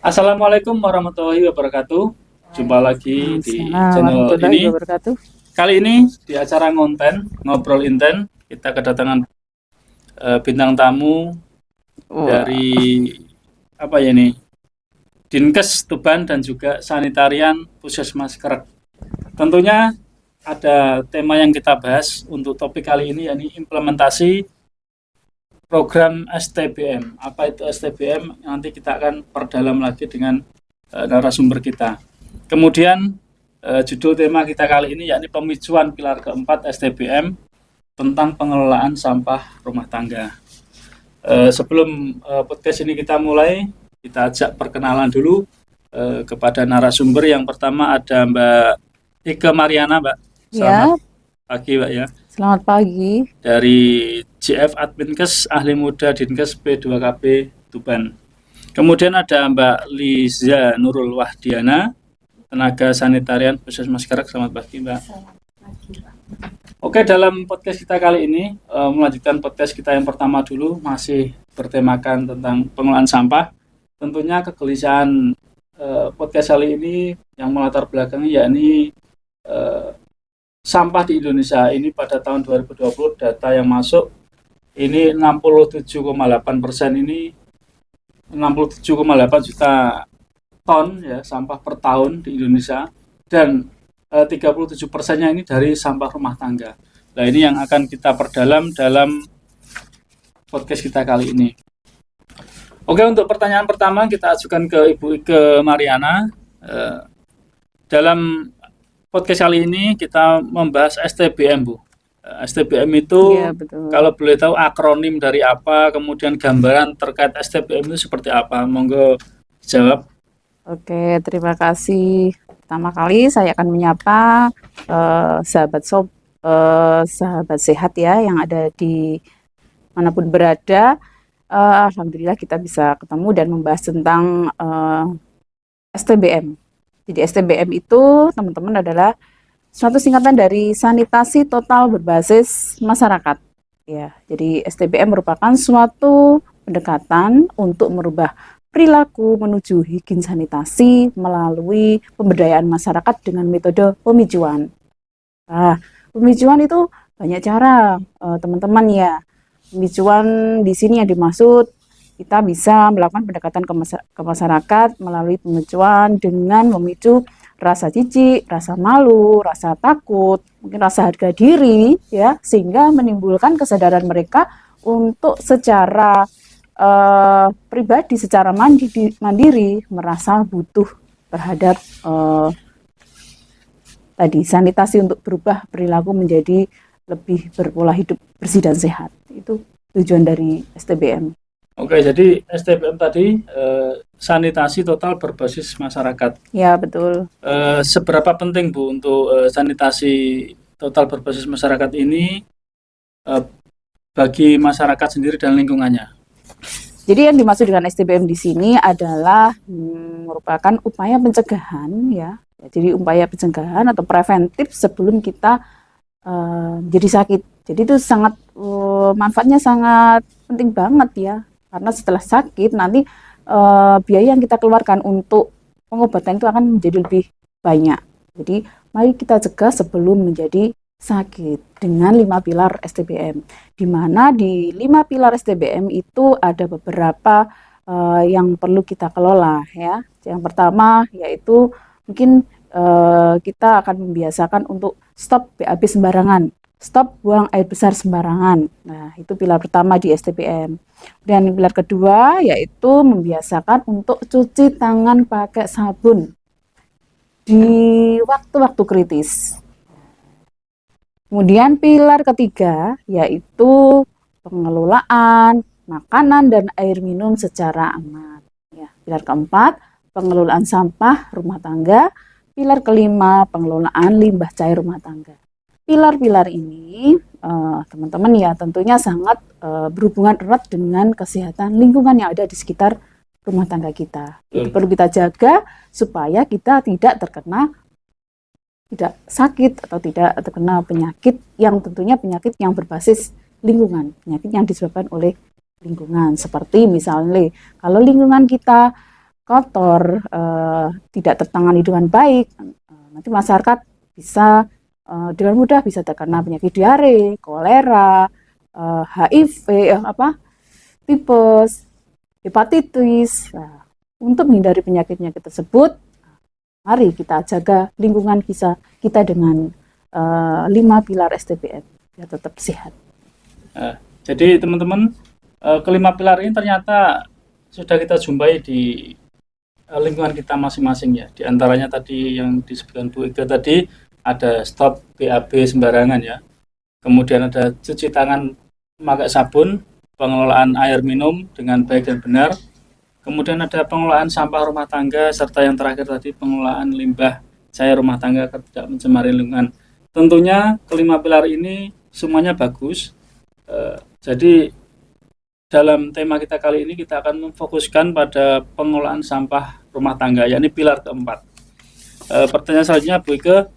Assalamualaikum warahmatullahi wabarakatuh. Jumpa lagi di Waalaikumsalam channel warahmatullahi ini. wabarakatuh. Kali ini di acara ngonten, ngobrol inten, kita kedatangan bintang tamu Wah, dari apa ya ini? Dinkes Tuban dan juga Sanitarian Puskesmas Kerek. Tentunya ada tema yang kita bahas untuk topik kali ini, yakni implementasi program STBM. Apa itu STBM? Nanti kita akan perdalam lagi dengan narasumber kita. Kemudian judul tema kita kali ini yakni pemicuan pilar keempat STBM tentang pengelolaan sampah rumah tangga. Sebelum podcast ini kita mulai, kita ajak perkenalan dulu kepada narasumber. Yang pertama ada Mbak Ike Mariana, Mbak. Selamat ya, pagi, Mbak ya. selamat pagi. Dari JF Adminkes Ahli Muda Dinkes P2KB Tuban. Kemudian ada Mbak Liza Nurul Wahdiana, tenaga sanitarian Puskesmas Kerek. Selamat pagi, Mbak. Oke, dalam podcast kita kali ini melanjutkan podcast kita yang pertama dulu, masih bertemakan tentang pengelolaan sampah. Tentunya kegelisahan podcast kali ini yang melatar belakangi yakni sampah di Indonesia ini pada tahun 2020, data yang masuk ini 67,8% ini 67,8 juta ton ya sampah per tahun di Indonesia, dan 37%-nya ini dari sampah rumah tangga. Nah, ini yang akan kita perdalam dalam podcast kita kali ini. Oke, untuk pertanyaan pertama kita ajukan ke Ibu Ike Mariana. Dalam podcast kali ini kita membahas STBM, Bu. STBM itu Ya, betul. kalau boleh tahu akronim dari apa, kemudian gambaran terkait STBM itu seperti apa? Monggo jawab. Oke, terima kasih. Pertama kali saya akan menyapa sahabat sehat ya yang ada di manapun berada. Alhamdulillah kita bisa ketemu dan membahas tentang STBM. Jadi STBM itu teman-teman adalah suatu singkatan dari sanitasi total berbasis masyarakat. Ya, jadi STBM merupakan suatu pendekatan untuk merubah perilaku menuju higien sanitasi melalui pemberdayaan masyarakat dengan metode pemicuan. Nah, pemicuan itu banyak cara, teman-teman ya. Pemicuan di sini yang dimaksud kita bisa melakukan pendekatan ke masyarakat melalui pemicuan dengan memicu rasa jijik, rasa malu, rasa takut, mungkin rasa harga diri ya, sehingga menimbulkan kesadaran mereka untuk secara pribadi, secara mandiri merasa butuh terhadap tadi sanitasi untuk berubah perilaku menjadi lebih berpola hidup bersih dan sehat. Itu tujuan dari STBM. Oke, jadi STBM tadi sanitasi total berbasis masyarakat. Ya, betul. Seberapa penting, Bu, untuk sanitasi total berbasis masyarakat ini bagi masyarakat sendiri dan lingkungannya? Jadi yang dimaksud dengan STBM di sini adalah merupakan upaya pencegahan ya. Jadi upaya pencegahan atau preventif sebelum kita jadi sakit. Jadi itu sangat manfaatnya sangat penting banget ya. Karena setelah sakit nanti biaya yang kita keluarkan untuk pengobatan itu akan menjadi lebih banyak. Jadi mari kita cegah sebelum menjadi sakit dengan 5 pilar STBM, di mana di 5 pilar STBM itu ada beberapa yang perlu kita kelola ya. Yang pertama yaitu mungkin kita akan membiasakan untuk stop BAB sembarangan, stop buang air besar sembarangan. Nah, itu pilar pertama di STBM. Dan pilar kedua yaitu membiasakan untuk cuci tangan pakai sabun di waktu-waktu kritis. Kemudian pilar ketiga yaitu pengelolaan makanan dan air minum secara aman. Ya, pilar keempat pengelolaan sampah rumah tangga. Pilar kelima pengelolaan limbah cair rumah tangga. Pilar-pilar ini teman-teman ya tentunya sangat berhubungan erat dengan kesehatan lingkungan yang ada di sekitar rumah tangga kita. Itu perlu kita jaga supaya kita tidak sakit atau tidak terkena penyakit yang tentunya penyakit yang berbasis lingkungan, penyakit yang disebabkan oleh lingkungan. Seperti misalnya kalau lingkungan kita kotor, tidak tertangani dengan baik, nanti masyarakat bisa dengan mudah bisa terkena penyakit diare, kolera, HIV, tipes, hepatitis. Nah, untuk menghindari penyakit-penyakit tersebut, mari kita jaga lingkungan kita dengan 5 pilar STBM biar tetap sehat. Jadi teman-teman, kelima pilar ini ternyata sudah kita jumpai di lingkungan kita masing-masing ya. Di antaranya tadi yang disebutkan Bu Ega tadi, ada stop BAB sembarangan ya. Kemudian ada cuci tangan memakai sabun, pengelolaan air minum dengan baik dan benar. Kemudian ada pengelolaan sampah rumah tangga, serta yang terakhir tadi pengelolaan limbah cair rumah tangga agar tidak mencemari lingkungan. Tentunya kelima pilar ini semuanya bagus. Jadi dalam tema kita kali ini kita akan memfokuskan pada pengelolaan sampah rumah tangga, yakni pilar keempat. Pertanyaan selanjutnya Bu Ike,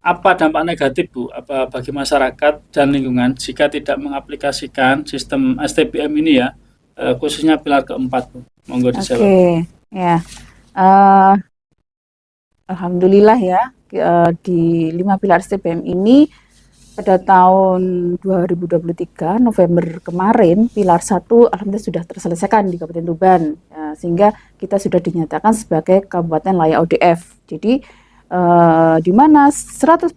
apa dampak negatif Bu bagi masyarakat dan lingkungan jika tidak mengaplikasikan sistem STBM ini ya, khususnya pilar keempat Bu? Monggo dijawab. Oke, ya. Alhamdulillah ya, di 5 pilar STBM ini pada tahun 2023 November kemarin pilar 1 alhamdulillah sudah terselesaikan di Kabupaten Tuban, ya, sehingga kita sudah dinyatakan sebagai kabupaten layak ODF. Jadi di mana 100%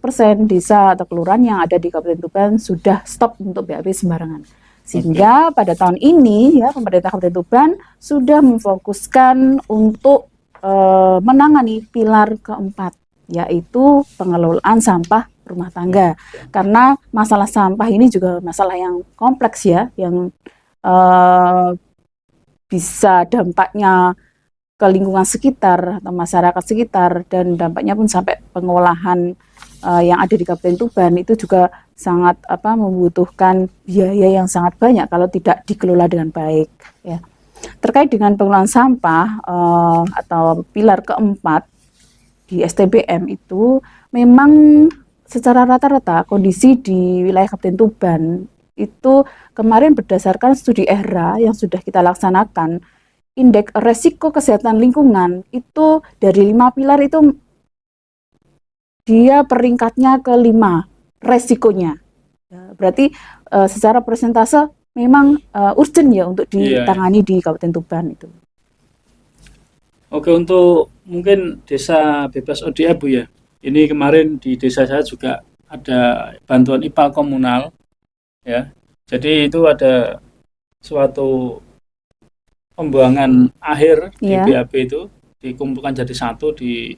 desa atau kelurahan yang ada di Kabupaten Tuban sudah stop untuk BAB sembarangan. Sehingga pada tahun ini ya pemerintah Kabupaten Tuban sudah memfokuskan untuk menangani pilar keempat, yaitu pengelolaan sampah rumah tangga. Karena masalah sampah ini juga masalah yang kompleks ya, yang bisa dampaknya ke lingkungan sekitar atau masyarakat sekitar, dan dampaknya pun sampai pengolahan yang ada di Kabupaten Tuban itu juga sangat membutuhkan biaya yang sangat banyak kalau tidak dikelola dengan baik ya. Terkait dengan pengelolaan sampah atau pilar keempat di STBM itu memang secara rata-rata kondisi di wilayah Kabupaten Tuban itu kemarin berdasarkan studi EHRA yang sudah kita laksanakan, indeks resiko kesehatan lingkungan itu dari 5 pilar itu dia peringkatnya ke-5 resikonya. Berarti secara persentase memang urgent ya untuk ditangani di Kabupaten Tuban itu. Oke, untuk mungkin desa bebas ODF Bu ya. Ini kemarin di desa saya juga ada bantuan IPA komunal ya. Jadi itu ada suatu pembuangan akhir di BAB itu dikumpulkan jadi satu di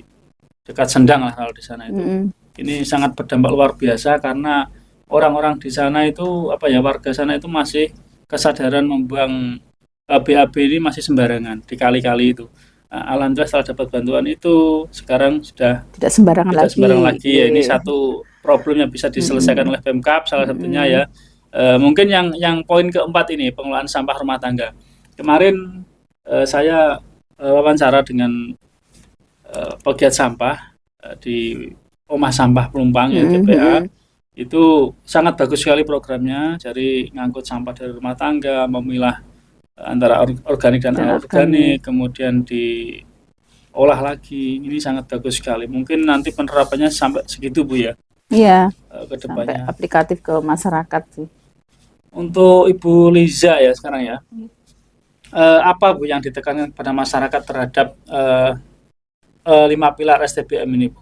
dekat Sendang lah kalau di sana itu. Ini sangat berdampak luar biasa karena orang-orang di sana itu warga sana itu masih kesadaran membuang BAB ini masih sembarangan di kali-kali itu. Alhamdulillah setelah dapat bantuan itu sekarang sudah tidak sembarangan lagi ya. Ini satu problem yang bisa diselesaikan oleh Pemkab salah satunya ya. Mungkin yang poin keempat ini pengelolaan sampah rumah tangga. Kemarin saya wawancara dengan pegiat sampah di Rumah Sampah Pelumpang ya TPA. Itu sangat bagus sekali programnya, jadi ngangkut sampah dari rumah tangga, memilah antara organik dan anorganik, kemudian diolah lagi. Ini sangat bagus sekali. Mungkin nanti penerapannya sampai segitu Bu ya. Iya. Ke depannya. Sampai aplikatif ke masyarakat sih. Untuk Ibu Liza ya sekarang ya. Apa Bu yang ditekankan pada masyarakat terhadap 5 pilar STBM ini Bu?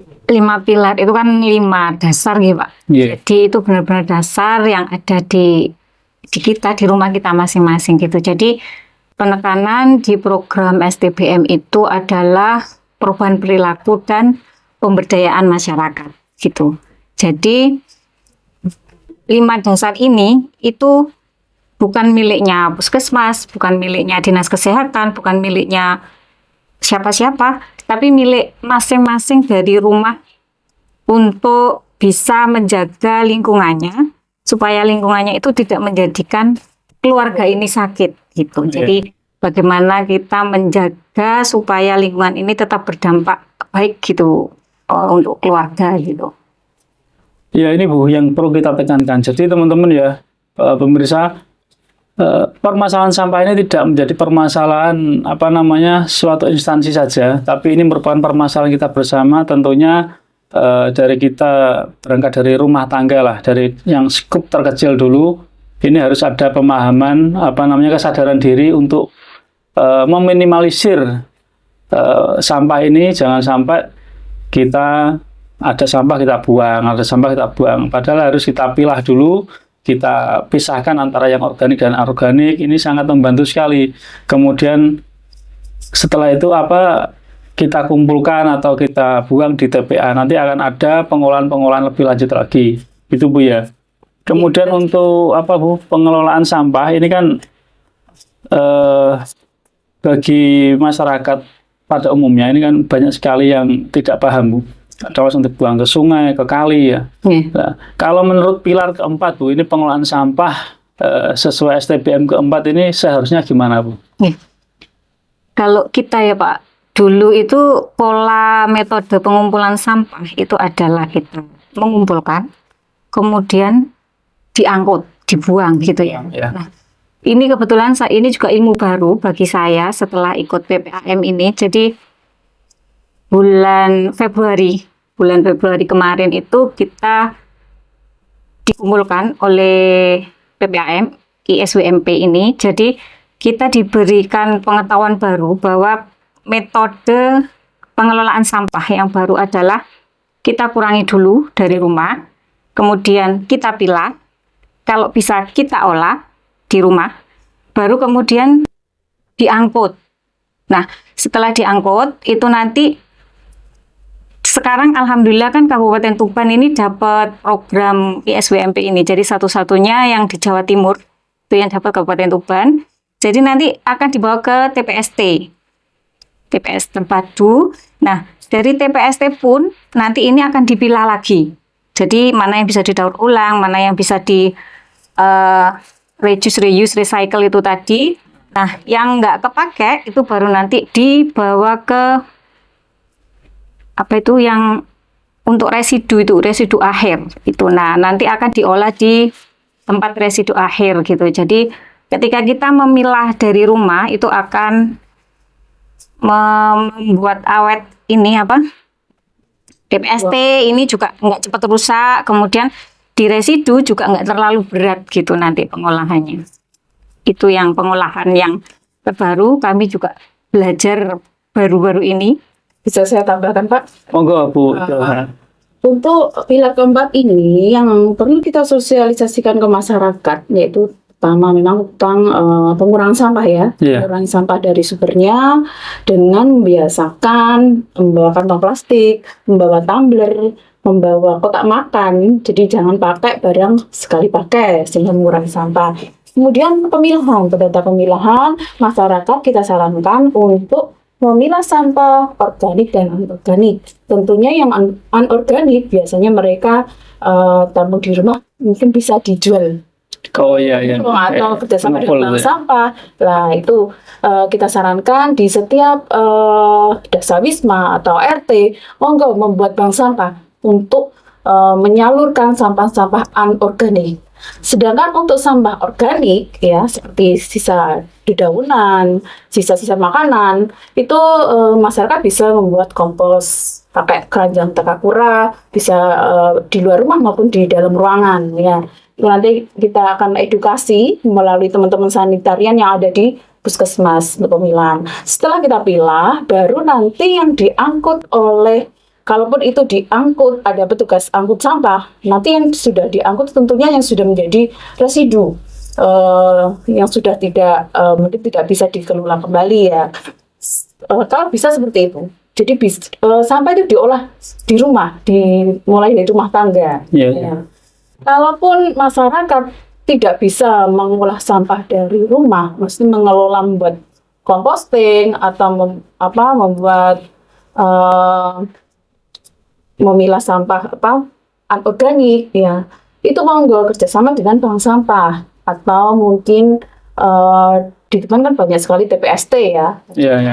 5 pilar itu kan 5 dasar gitu Pak. Jadi itu benar-benar dasar yang ada di kita, di rumah kita masing-masing gitu. Jadi penekanan di program STBM itu adalah perubahan perilaku dan pemberdayaan masyarakat gitu. Jadi 5 dasar ini itu bukan miliknya puskesmas, bukan miliknya dinas kesehatan, bukan miliknya siapa-siapa, tapi milik masing-masing dari rumah untuk bisa menjaga lingkungannya, supaya lingkungannya itu tidak menjadikan keluarga ini sakit gitu. Jadi bagaimana kita menjaga supaya lingkungan ini tetap berdampak baik gitu untuk keluarga gitu. Ya ini Bu yang perlu kita tekankan. Jadi teman-teman ya pemirsa, permasalahan sampah ini tidak menjadi permasalahan suatu instansi saja, tapi ini merupakan permasalahan kita bersama. Tentunya dari kita berangkat dari rumah tangga lah, dari yang skup terkecil dulu. Ini harus ada pemahaman kesadaran diri untuk meminimalisir sampah ini. Jangan sampai kita ada sampah kita buang, ada sampah kita buang. Padahal harus kita pilah dulu, kita pisahkan antara yang organik dan anorganik. Ini sangat membantu sekali. Kemudian setelah itu kita kumpulkan atau kita buang di TPA. Nanti akan ada pengolahan lebih lanjut lagi. Itu Bu ya. Kemudian untuk Bu, pengelolaan sampah ini kan bagi masyarakat pada umumnya ini kan banyak sekali yang tidak paham Bu. Ada untuk buang ke sungai, ke kali ya. Nah, kalau menurut pilar keempat Bu, ini pengelolaan sampah sesuai STBM keempat ini seharusnya gimana Bu? Kalau kita ya Pak, dulu itu pola metode pengumpulan sampah itu adalah kita mengumpulkan, kemudian diangkut, dibuang gitu ya. Nah, ini kebetulan ini juga ilmu baru bagi saya setelah ikut PPAM ini. Jadi bulan Februari kemarin itu kita dikumpulkan oleh PPAM ISWMP ini. Jadi kita diberikan pengetahuan baru bahwa metode pengelolaan sampah yang baru adalah kita kurangi dulu dari rumah, kemudian kita pilah, kalau bisa kita olah di rumah, baru kemudian diangkut. Nah, setelah diangkut, itu nanti sekarang alhamdulillah kan Kabupaten Tuban ini dapat program ISWMP ini. Jadi satu-satunya yang di Jawa Timur, itu yang dapat Kabupaten Tuban. Jadi nanti akan dibawa ke TPS terpadu. Nah, dari TPST pun nanti ini akan dipilah lagi. Jadi mana yang bisa didaur ulang, mana yang bisa di reuse, recycle itu tadi. Nah, yang nggak kepake itu baru nanti dibawa ke yang untuk residu akhir itu. Nah, nanti akan diolah di tempat residu akhir gitu. Jadi ketika kita memilah dari rumah itu akan membuat awet ini TPST ini juga nggak cepat rusak, kemudian di residu juga nggak terlalu berat gitu nanti pengolahannya. Itu yang pengolahan yang terbaru, kami juga belajar baru-baru ini. Bisa saya tambahkan Pak? Monggo Bu. Untuk pilar keempat ini yang perlu kita sosialisasikan ke masyarakat, yaitu pertama memang tentang pengurangan sampah ya. Pengurangan sampah dari sumbernya dengan membiasakan membawa kantong plastik, membawa tumbler, membawa kotak makan. Jadi jangan pakai barang sekali pakai sehingga mengurangi sampah. Kemudian pemilahan masyarakat kita sarankan untuk memilah sampah organik dan anorganik. Tentunya yang anorganik biasanya mereka taruh di rumah mungkin bisa dijual. Atau kerjasama dengan bank sampah. Nah itu kita sarankan di setiap dasawisma atau RT monggo membuat bank sampah untuk menyalurkan sampah-sampah anorganik. Sedangkan untuk sampah organik ya seperti sisa dedaunan, sisa-sisa makanan itu masyarakat bisa membuat kompos pakai keranjang Takakura, bisa di luar rumah maupun di dalam ruangan ya. Nanti kita akan edukasi melalui teman-teman sanitarian yang ada di puskesmas untuk pemilahan. Setelah kita pilah, baru nanti yang diangkut oleh, kalaupun itu diangkut, ada petugas angkut sampah, nanti yang sudah diangkut tentunya yang sudah menjadi residu, yang sudah mungkin tidak bisa dikelola kembali ya. Kalau bisa seperti itu. Jadi sampah itu diolah di rumah, mulai dari rumah tangga. Ya. Kalaupun masyarakat tidak bisa mengolah sampah dari rumah, mesti mengelola membuat composting atau membuat memilah sampah anorganik ya, itu monggo kerjasama dengan bank sampah atau mungkin di depan kan banyak sekali TPST ya.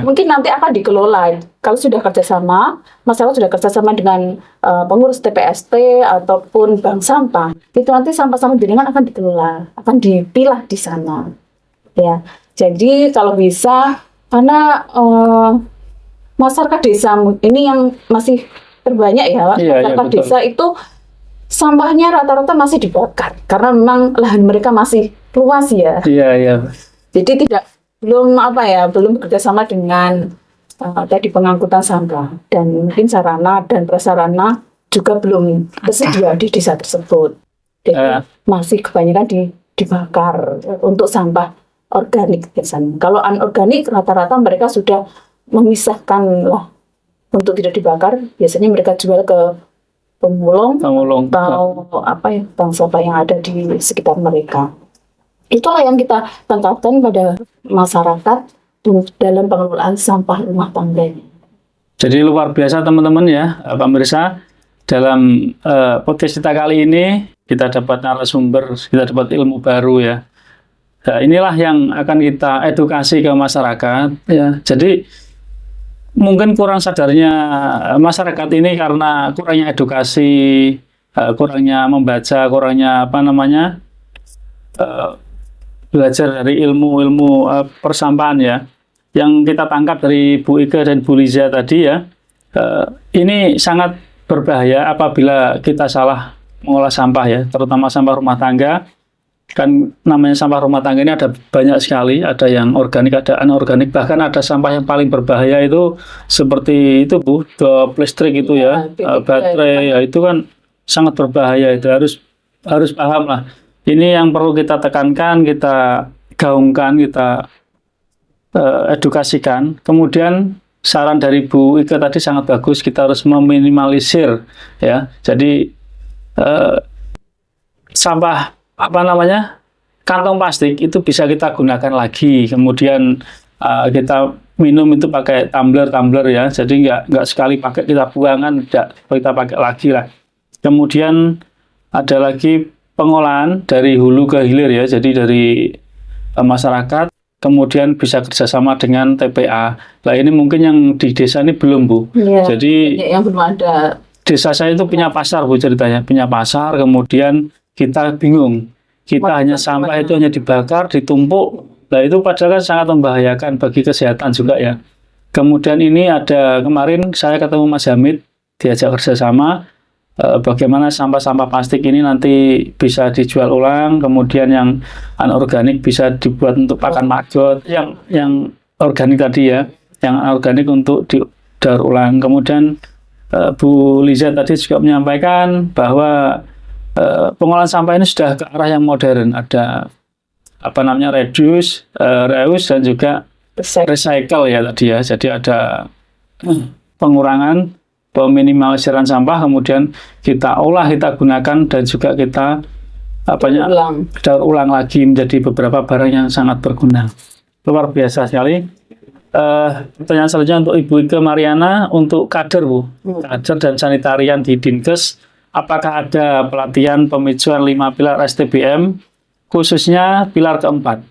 Mungkin nanti akan dikelola kalau sudah kerjasama, masyarakat sudah kerjasama dengan pengurus TPST ataupun bank sampah, itu nanti sampah-sampah jaringan akan dikelola, akan dipilah di sana. Ya, jadi kalau bisa, karena masyarakat desa ini yang masih terbanyak ya, Pak. Iya, iya, Masyarakat betul. desa itu sampahnya rata-rata masih dibakar karena memang lahan mereka masih luas ya. Iya, iya. Jadi belum bekerjasama dengan tadi pengangkutan sampah, dan mungkin sarana dan prasarana juga belum tersedia di desa tersebut. Jadi masih kebanyakan dibakar untuk sampah organik biasanya. Kalau anorganik rata-rata mereka sudah memisahkan lah untuk tidak dibakar. Biasanya mereka jual ke pemulung atau bank sampah yang ada di sekitar mereka. Itulah yang kita tingkatkan pada masyarakat dalam pengelolaan sampah rumah tangga. Jadi luar biasa teman-teman ya, pemirsa. Dalam podcast kita kali ini kita dapat narasumber, kita dapat ilmu baru ya. Nah, inilah yang akan kita edukasi ke masyarakat ya. Jadi mungkin kurang sadarnya masyarakat ini karena kurangnya edukasi, kurangnya membaca, kurangnya belajar dari ilmu persampahan ya. Yang kita tangkap dari Bu Ike dan Bu Liza tadi ya, ini sangat berbahaya apabila kita salah mengolah sampah ya, terutama sampah rumah tangga. Kan namanya sampah rumah tangga ini ada banyak sekali, ada yang organik, ada anorganik, bahkan ada sampah yang paling berbahaya itu seperti itu Bu, listrik itu ya, baterai ya, itu kan sangat berbahaya, itu harus paham lah. Ini yang perlu kita tekankan, kita gaungkan, kita edukasikan. Kemudian saran dari Bu Ike tadi sangat bagus, kita harus meminimalisir ya. Jadi sampah kantong plastik itu bisa kita gunakan lagi. Kemudian kita minum itu pakai tumbler ya. Jadi nggak sekali pakai kita buang, kan tidak, kita pakai lagi lah. Kemudian ada lagi pengolahan dari hulu ke hilir ya. Jadi dari masyarakat kemudian bisa kerjasama dengan TPA. Nah ini mungkin yang di desa ini belum Bu. Ya, jadi yang belum ada. Desa saya itu punya pasar Bu ceritanya, punya pasar, kemudian kita bingung. Kita hanya sampah itu hanya dibakar, ditumpuk. Nah itu padahal kan sangat membahayakan bagi kesehatan juga ya. Kemudian ini ada kemarin saya ketemu Mas Hamid, diajak kerjasama bagaimana sampah-sampah plastik ini nanti bisa dijual ulang, kemudian yang anorganik bisa dibuat untuk pakan maggot, yang organik tadi ya, yang organik untuk didaur ulang. Kemudian Bu Liza tadi juga menyampaikan bahwa pengolahan sampah ini sudah ke arah yang modern, ada reduce, reuse dan juga recycle ya tadi ya. Jadi ada pengurangan, peminimalisasian sampah, kemudian kita olah, kita gunakan dan juga kita daur ulang lagi menjadi beberapa barang yang sangat berguna. Luar biasa sekali. Pertanyaan selanjutnya untuk Ibu Ike Mariana, untuk kader Bu, kader dan sanitarian di Dinkes, apakah ada pelatihan pemicuan 5 pilar STBM, khususnya pilar keempat?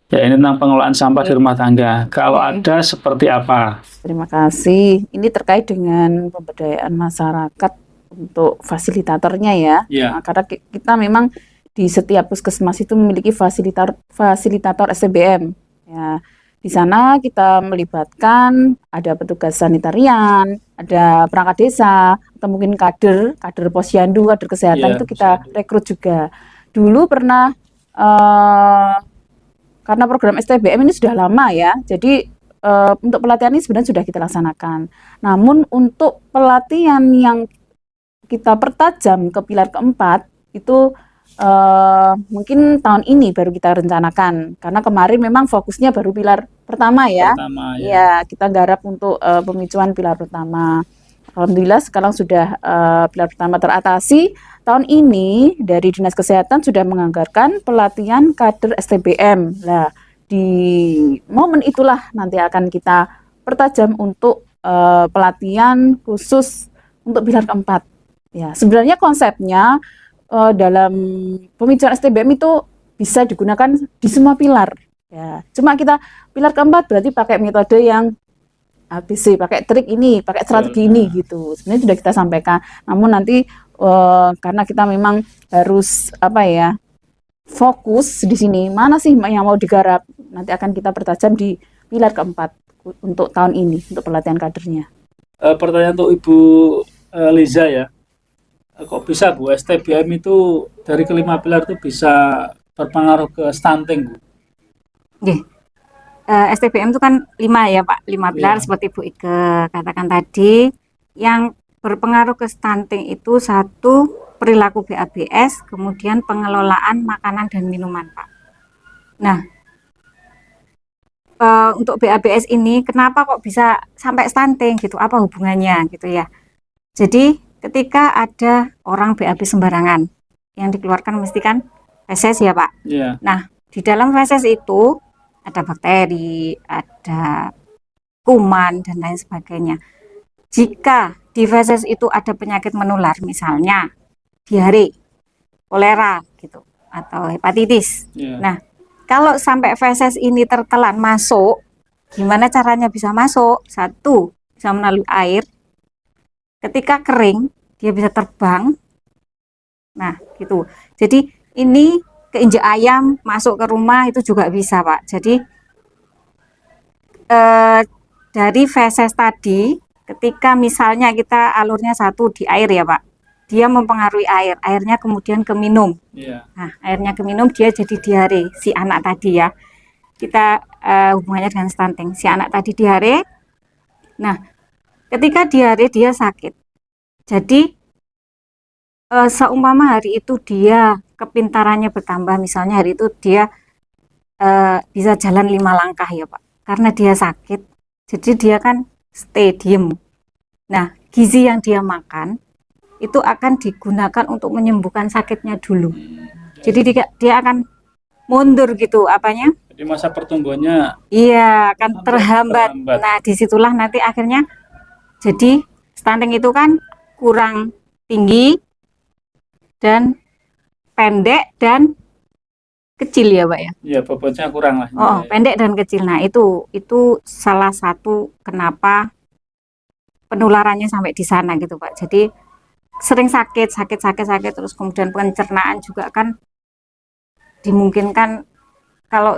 Ya, ini tentang pengelolaan sampah di rumah tangga. Kalau ada, seperti apa? Terima kasih. Ini terkait dengan pemberdayaan masyarakat untuk fasilitatornya ya. Nah, karena kita memang di setiap puskesmas itu memiliki fasilitator STBM. Ya, di sana kita melibatkan ada petugas sanitarian, ada perangkat desa, atau mungkin kader posyandu, kader kesehatan itu kita rekrut juga. Dulu pernah karena program STBM ini sudah lama ya, jadi untuk pelatihan ini sebenarnya sudah kita laksanakan. Namun untuk pelatihan yang kita pertajam ke pilar keempat itu mungkin tahun ini baru kita rencanakan, karena kemarin memang fokusnya baru pilar pertama ya. Ya, kita garap untuk pemicuan pilar pertama. Alhamdulillah sekarang sudah pilar pertama teratasi. Tahun ini dari Dinas Kesehatan sudah menganggarkan pelatihan kader STBM. Nah, di momen itulah nanti akan kita pertajam untuk pelatihan khusus untuk pilar keempat. Ya, sebenarnya konsepnya dalam pemicuan STBM itu bisa digunakan di semua pilar. Ya, cuma kita pilar keempat berarti pakai metode yang ABC, pakai trik ini, pakai strategi ini gitu. Sebenarnya sudah kita sampaikan. Namun nanti karena kita memang harus fokus di sini, mana sih yang mau digarap? nanti akan kita pertajam di pilar keempat untuk tahun ini, untuk pelatihan kadernya. Pertanyaan untuk Ibu Liza ya. Kok bisa Bu, STBM itu dari kelima pilar itu bisa berpengaruh ke stunting Bu? Nggih. STBM itu kan 5 ya Pak, 5 pilar Iya. seperti Bu Ike katakan tadi. Yang berpengaruh ke stunting itu satu, perilaku BABS, kemudian pengelolaan makanan dan minuman Pak. Nah, untuk BABS ini kenapa kok bisa sampai stunting gitu? Apa hubungannya gitu ya? Jadi ketika ada orang BAB sembarangan yang dikeluarkan mesti kan feses ya Pak. Iya. Nah, di dalam feses itu ada bakteri, ada kuman dan lain sebagainya. Jika di feses itu ada penyakit menular, misalnya diare, kolera gitu, atau hepatitis. Iya. Nah, kalau sampai feses ini tertelan masuk, gimana caranya bisa masuk? Satu, bisa melalui air. Ketika kering, dia bisa terbang. Nah, gitu. Jadi ini keinjak ayam masuk ke rumah itu juga bisa, Pak. Jadi dari feses tadi, ketika misalnya kita alurnya satu di air ya, Pak, dia mempengaruhi air. Airnya kemudian ke minum. Iya. Nah, airnya keminum dia jadi diare si anak tadi ya. Kita hubungannya dengan stunting. Si anak tadi diare. Nah, ketika diare dia sakit. Jadi seumpama hari itu dia kepintarannya bertambah, misalnya hari itu dia bisa jalan 5 langkah ya Pak. Karena dia sakit. Jadi dia kan stay diem. Nah, gizi yang dia makan itu akan digunakan untuk menyembuhkan sakitnya dulu. Jadi dia akan mundur gitu apanya? Jadi masa pertumbuhannya Iya, akan terhambat. Nah, disitulah nanti akhirnya jadi stunting itu kan kurang tinggi dan pendek dan kecil ya, Pak ya. Iya, bobotnya kurang lah. Oh, pendek dan kecil. Nah, itu salah satu kenapa penularannya sampai di sana gitu, Pak. Jadi sering sakit terus kemudian pencernaan juga kan dimungkinkan kalau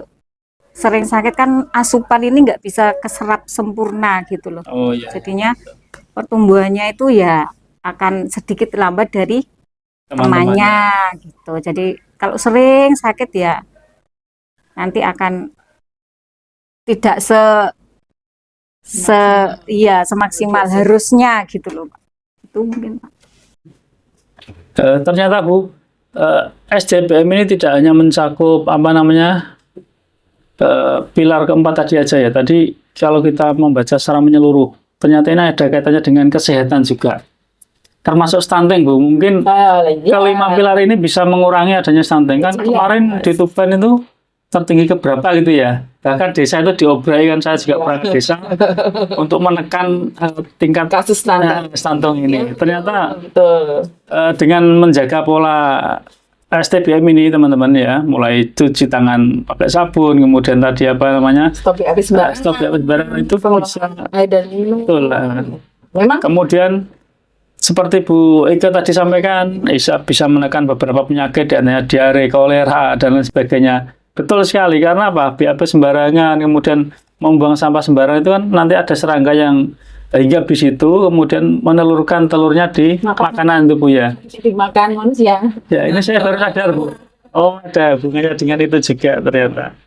sering sakit kan asupan ini nggak bisa keserap sempurna gitu loh. Oh iya. Jadinya pertumbuhannya itu ya akan sedikit lambat dari temannya gitu. Jadi kalau sering sakit ya nanti akan tidak semaksimal harusnya gitu loh, Pak. Itu mungkin Pak. Ternyata Bu, SDBM ini tidak hanya mencakup pilar keempat tadi aja ya. Tadi kalau kita membaca secara menyeluruh, ternyata ini ada kaitannya dengan kesehatan juga. Termasuk stunting Bu, mungkin kelima pilar ini bisa mengurangi adanya stunting. Kan kemarin di Tuban itu tertinggi keberapa gitu ya. Bahkan desa itu diobrai, kan saya juga pernah ke desa untuk menekan tingkat Kasus stunting ini. Ternyata dengan menjaga pola STBM ini teman-teman ya, mulai cuci tangan pakai sabun, kemudian tadi stop BAB sembarangan itu bisa air dan minum. betul. Memang Kemudian seperti Bu Ika tadi sampaikan, bisa menekan beberapa penyakit, diantaranya diare, kolera, dan lain sebagainya. Betul sekali, karena apa? BAB sembarangan, kemudian membuang sampah sembarangan itu kan nanti ada serangga yang hinggap di situ, kemudian menelurkan telurnya di makanan itu Bu ya. dimakan manusia. Ya, ini saya baru sadar Bu. Oh, ada hubungannya dengan itu juga ternyata.